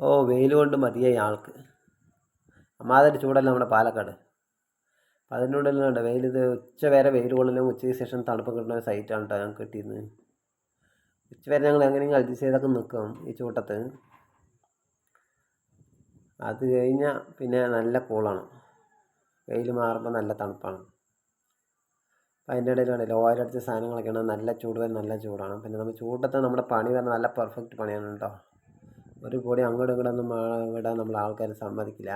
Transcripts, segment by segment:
ഓ വെയിൽ കൊണ്ട് മതിയായി ആൾക്ക്. അമ്മാതിരി ചൂടല്ല നമ്മുടെ പാലക്കാട്. അപ്പം അതിനുള്ളിലുണ്ട് വെയിൽ. ഇത് ഉച്ച വരെ വെയിൽ കൊള്ളില്ല, ഉച്ചയ്ക്ക് ശേഷം തണുപ്പ് കിട്ടുന്ന ഒരു സൈറ്റാണ് കേട്ടോ ഞങ്ങൾക്ക് കിട്ടിയിരുന്നത്. ഉച്ച വരെ ഞങ്ങൾ എങ്ങനെയെങ്കിലും അഡ്ജസ്റ്റ് ചെയ്തൊക്കെ നിൽക്കും ഈ ചൂട്ടത്ത്. അത് കഴിഞ്ഞാൽ പിന്നെ നല്ല കൂളാണ്, വെയിൽ മാറുമ്പോൾ നല്ല തണുപ്പാണ്. അപ്പം അതിൻ്റെ ഇടയിൽ കണ്ടില്ല ഓയിലടിച്ച സാധനങ്ങളൊക്കെയാണ്, നല്ല ചൂട് വരെ നല്ല ചൂടാണ്. പിന്നെ നമ്മൾ ചൂട്ടത്ത് നമ്മുടെ പണി പറഞ്ഞാൽ നല്ല പെർഫെക്റ്റ് പണിയാണ് കേട്ടോ. ഒരു പൊടി അങ്ങോട്ടും ഇങ്ങോട്ടൊന്നും വിടാൻ നമ്മൾ ആൾക്കാർ സമ്മതിക്കില്ല.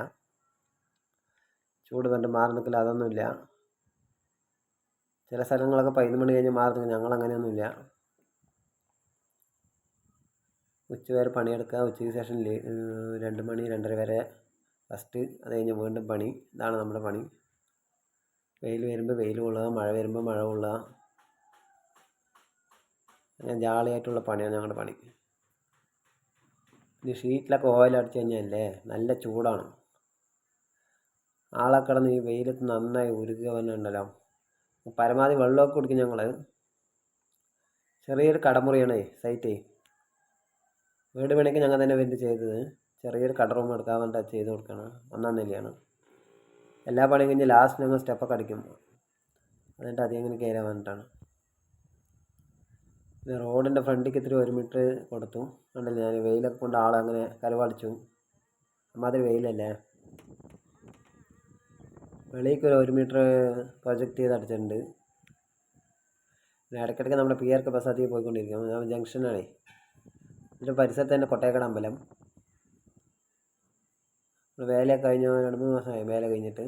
ചൂട് കണ്ട് മാറി നിൽക്കില്ല, അതൊന്നുമില്ല. ചില സ്ഥലങ്ങളൊക്കെ 11 മണി കഴിഞ്ഞ് മാറി നിൽക്കും, ഞങ്ങളങ്ങനെയൊന്നുമില്ല. ഉച്ച വരെ പണിയെടുക്കുക, ഉച്ചയ്ക്ക് ശേഷം 2 മണി 2:30 വരെ ഫസ്റ്റ്, അത് കഴിഞ്ഞ് വീണ്ടും പണി. ഇതാണ് നമ്മുടെ പണി. വെയിൽ വരുമ്പോൾ വെയിൽ കൊള്ളുക, മഴ വരുമ്പോൾ മഴ കൊള്ളുക. അങ്ങനെ ജാളിയായിട്ടുള്ള പണിയാണ് ഞങ്ങളുടെ പണി. ഈ ഷീറ്റിലൊക്കെ ഓയിൽ അടിച്ചു കഴിഞ്ഞാലേ നല്ല ചൂടാണ്. ആളെ കിടന്ന് ഈ വെയിലത്ത് നന്നായി ഉരുകുക തന്നെ ഉണ്ടല്ലോ. പരമാവധി വെള്ളമൊക്കെ കുടിക്കും ഞങ്ങൾ. ചെറിയൊരു കടമുറിയാണേ സൈറ്റേ. വീട് പണിക്ക് ഞങ്ങൾ തന്നെ വേണ്ടി ചെയ്തത്. ചെറിയൊരു കട റൂം എടുക്കാൻ വേണ്ടി ചെയ്ത് കൊടുക്കണം. 1-ാം നിലയാണ്. എല്ലാ പണിയും കഴിഞ്ഞ് ലാസ്റ്റ് ഞങ്ങൾ സ്റ്റെപ്പൊക്കെ അടിക്കും, എന്നിട്ട് അതിങ്ങനെ കയറാൻ വേണ്ടിയിട്ടാണ്. പിന്നെ റോഡിൻ്റെ ഫ്രണ്ടിലേക്ക് ഇത്തിരി 1 മീറ്റർ കൊടുത്തു. കണ്ടില്ല ഞാൻ വെയിലൊക്കെ കൊണ്ട് ആളങ്ങനെ കരുവാടിച്ചു. അമ്മാതിരി വെയിലല്ലേ. വെളിക്ക് ഒരു 1 മീറ്റർ പ്രൊജക്റ്റ് ചെയ്ത് അടിച്ചിട്ടുണ്ട്. പിന്നെ ഇടയ്ക്കിടയ്ക്ക് നമ്മുടെ PRK ബസ് അതിൽ പോയിക്കൊണ്ടിരിക്കും. ഞാൻ ജംഗ്ഷനാണേ. ഇതിൻ്റെ പരിസരത്ത് തന്നെ കൊട്ടേക്കട അമ്പലം. വേലയൊക്കെ കഴിഞ്ഞ 2-3 മാസമായി വേല കഴിഞ്ഞിട്ട്.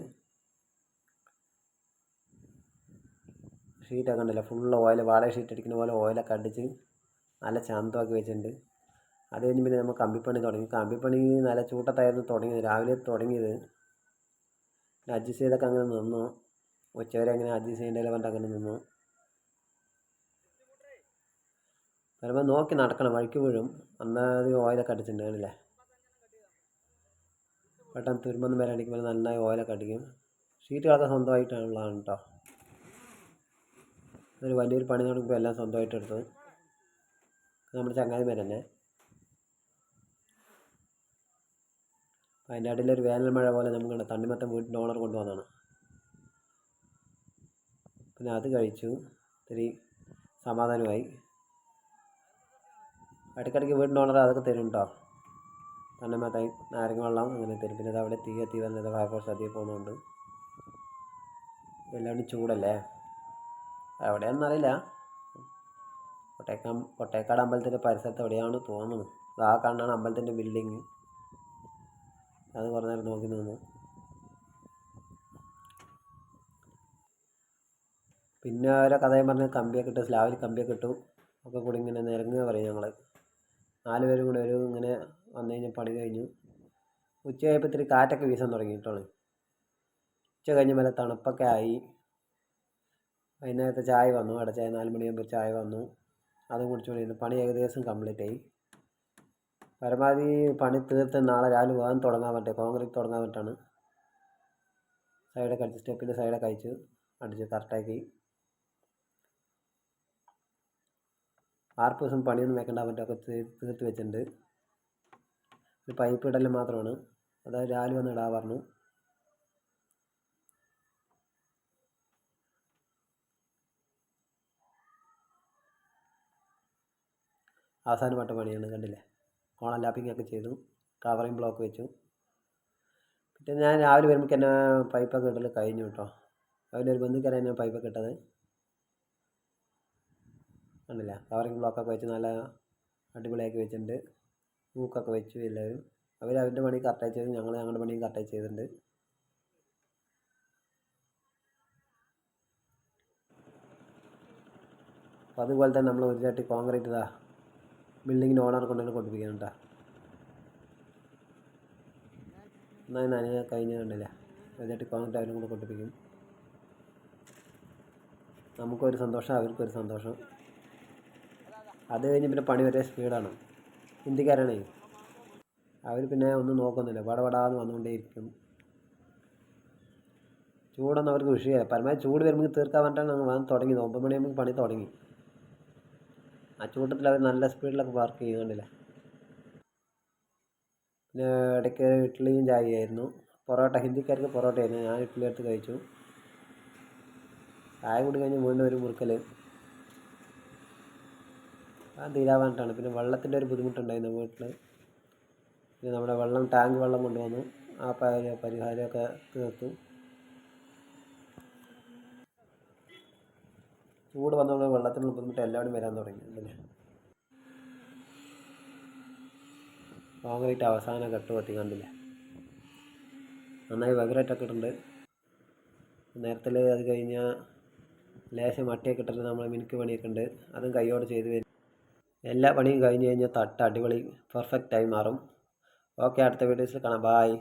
ഷീറ്റൊക്കെ ഉണ്ടല്ലോ ഫുള്ള് ഓയിൽ, വാടക ഷീറ്റ് അടിക്കുന്ന പോലെ ഓയിലൊക്കെ അടിച്ച് നല്ല ചന്തമാക്കി വെച്ചിട്ടുണ്ട്. അത് കഴിഞ്ഞ് പിന്നെ നമ്മൾ കമ്പിപ്പണി തുടങ്ങി. കമ്പിപ്പണി നല്ല ചൂട്ടത്തായിരുന്നു തുടങ്ങിയത്, രാവിലെ തുടങ്ങിയത്. അഡ്ജസ്റ്റ് ചെയ്തൊക്കെ അങ്ങനെ നിന്നു. ഉച്ചവരെ അങ്ങനെ അഡ്ജസ്റ്റ് ചെയ്യേണ്ടതിൽ പറഞ്ഞിട്ട് അങ്ങനെ നിന്നു. വരുമ്പോൾ നോക്കി നടക്കണം, വഴിക്ക് വീഴും. അന്നാത് ഓയിലൊക്കെ അടിച്ചിട്ടുണ്ട് കാണില്ലേ. പെട്ടെന്ന് തുരുമ്പൊന്നും വരെ അടിക്കുമ്പോൾ നന്നായി ഓയിലൊക്കെ അടിക്കും. ഷീറ്റുകളൊക്കെ സ്വന്തമായിട്ടുള്ളതാണ് കേട്ടോ. ഒരു വലിയൊരു പണി നടക്കുമ്പോൾ എല്ലാം സ്വന്തമായിട്ട് എടുത്തു. നമ്മുടെ ചങ്ങാതിമാർ തന്നെ. അതിൻ്റെ ഇടയിലൊരു വേനൽ മഴ പോലെ നമുക്ക് തണ്ണിമത്തൻ വീട്ടിൻ്റെ ഓണർ കൊണ്ടുവന്നതാണ്. പിന്നെ അത് കഴിച്ചു, ഇത്തിരി സമാധാനമായി. ഇടയ്ക്കിടയ്ക്ക് വീടിൻ്റെ ഓണർ അതൊക്കെ തരും കേട്ടോ. തണ്ണിമത്തൻ, നാരങ്ങ വെള്ളം അങ്ങനെ തരും. പിന്നെ അത് അവിടെ തീ കത്തി വന്നത് ഫയർഫോഴ്സ് അതിൽ പോകുന്നുണ്ട്. എല്ലാവരും ചൂടല്ലേ. എവിടെയാണെന്നറിയില്ല. കൊട്ടേക്കാട് അമ്പലത്തിൻ്റെ പരിസരത്ത് എവിടെയാണ് തോന്നുന്നു. ആ കാണാണ് അമ്പലത്തിൻ്റെ ബിൽഡിങ്. അത് കുറേ നേരം നോക്കി നിന്നു. പിന്നെ ഓരോ കഥയും പറഞ്ഞ് കമ്പിയൊക്കെ ഇട്ടു, സ്ലാവിൽ കമ്പിയൊക്കെ ഇട്ടു. ഒക്കെ കൂടി ഇങ്ങനെ നിരങ്ങുക പറയും ഞങ്ങൾ. 4 പേരും കൂടെ ഒരു ഇങ്ങനെ വന്നു കഴിഞ്ഞാൽ പണി കഴിഞ്ഞു. ഉച്ചയായപ്പോൾ ഇത്തിരി കാറ്റൊക്കെ വീശാൻ തുടങ്ങിയിട്ടാണ്. ഉച്ച കഴിഞ്ഞ മേലെ തണുപ്പൊക്കെ ആയി. വൈകുന്നേരത്തെ ചായ വന്നു, ചായ 4 മണിയാകുമ്പോൾ ചായ വന്നു. അതും കുടിച്ചുകൊണ്ടിരുന്നു. പണി ഏകദേശം കംപ്ലീറ്റ് ആയി. പരമാവധി പണി തീർത്ത് നാളെ രാവിലെ വേഗം തുടങ്ങാൻ പറ്റും, കോൺക്രീറ്റ് തുടങ്ങാൻ പറ്റാണ്. സൈഡൊക്കെ അടിച്ച്, സ്റ്റെപ്പിൻ്റെ സൈഡൊക്കെ അയച്ച് അടിച്ച് കറക്റ്റാക്കി. 6 ദിവസം പണിയൊന്നും വെക്കേണ്ട പറ്റൊക്കെ തീർത്ത് വെച്ചിട്ടുണ്ട്. ഒരു പൈപ്പ് ഇടൽ മാത്രമാണ്, അതായത് രാവിലെ വന്ന് ഇടാൻ പറഞ്ഞു. അവസാനപ്പെട്ട പണിയാണ് കണ്ടില്ലേ. കോളം ലാപ്പിങ്ങൊക്കെ ചെയ്തു, കവറിങ് ബ്ലോക്ക് വെച്ചു. പിന്നെ ഞാൻ രാവിലെ വരുമ്പോൾ തന്നെ പൈപ്പൊക്കെ ഇടൽ കഴിഞ്ഞു കേട്ടോ. രാവിലെ ഒരു ബന്ധുക്കാരാണ് ഞാൻ പൈപ്പൊക്കെ ഇട്ടത്. കണ്ടില്ല, കവറിങ് ബ്ലോക്കൊക്കെ വെച്ച് നല്ല അടിപൊളിയാക്കി വെച്ചിട്ടുണ്ട്. മൂക്കൊക്കെ വെച്ചു എല്ലാവരും. അവരുടെ പണി കറക്റ്റായി ചെയ്തു, ഞങ്ങളുടെ പണിയും കറക്റ്റായി ചെയ്തിട്ടുണ്ട്. അപ്പോൾ അതുപോലെ തന്നെ നമ്മൾ ഒരു ചട്ടി കോൺക്രീറ്റ് ഇതാ ബിൽഡിങ്ങിന് ഓണർ കൊണ്ടുതന്നെ കൊണ്ടിരിക്കുകയാണ് കേട്ടോ. എന്നാൽ നനഞ്ഞ കഴിഞ്ഞ കണ്ടില്ല, ഒരു ചട്ടി കോൺക്രീറ്റ് അവരും കൂടെ കൊണ്ടിരിക്കും. നമുക്കൊരു സന്തോഷം, അവർക്കൊരു സന്തോഷം. അത് കഴിഞ്ഞ് പിന്നെ പണി വരെ സ്പീഡാണ്. ഹിന്ദിക്കാരാണേ, അവർ പിന്നെ ഒന്നും നോക്കുന്നില്ല, വടവടാന്ന് വന്നുകൊണ്ടേയിരിക്കും. ചൂടൊന്നും അവർക്ക് വിഷയമല്ല. പരമാവധി ചൂട് വരുമ്പോൾ തീർക്കാൻ വേണ്ടിയിട്ടാണ് ഞങ്ങൾ വന്ന് തുടങ്ങിയത്. 9 മണിയാകുമ്പോൾ പണി തുടങ്ങി. ആ ചൂട്ടത്തിൽ അവർ നല്ല സ്പീഡിലൊക്കെ വർക്ക് ചെയ്യുന്നുണ്ടല്ലേ. പിന്നെ ഇടയ്ക്ക് ഇഡ്ഡലിയും ചായയായിരുന്നു. പൊറോട്ട, ഹിന്ദിക്കാർക്ക് പൊറോട്ടയായിരുന്നു. ഞാൻ ഇഡ്ഡലി എടുത്ത് കഴിച്ചു. ചായ കൂടി കഴിഞ്ഞ് വീണ്ടും ഒരു മുറുക്കൽ. അത് തീരാവാനിട്ടാണ്. പിന്നെ വെള്ളത്തിൻ്റെ ഒരു ബുദ്ധിമുട്ടുണ്ടായിരുന്നു വീട്ടിൽ. പിന്നെ നമ്മുടെ ടാങ്ക് വെള്ളം കൊണ്ടുവന്നു. ആ പരിഹാരമൊക്കെ തീർത്തു. ചൂട് വന്നപ്പോൾ വെള്ളത്തിനുള്ള ബുദ്ധിമുട്ട് എല്ലാവരും വരാൻ തുടങ്ങി. പിന്നെ കോൺക്രീറ്റ് അവസാനം കെട്ട് പൊട്ടി കണ്ടില്ല. നന്നായി വകരട്ടൊക്കെ ഇട്ടുണ്ട്. നേരത്തിൽ അത് കഴിഞ്ഞാൽ ലേശം മട്ടിയൊക്കെ ഇട്ടിട്ട് നമ്മൾ മിനുക്ക് പണിയൊക്കെ ഉണ്ട്. അതും കൈയോടെ ചെയ്ത് വരും. എല്ലാ പണിയും കഴിഞ്ഞ് കഴിഞ്ഞാൽ തട്ട് അടിപൊളി പെർഫെക്റ്റായി മാറും. ഓക്കെ, അടുത്ത വീഡിയോസിൽ കാണാം. ബായ്.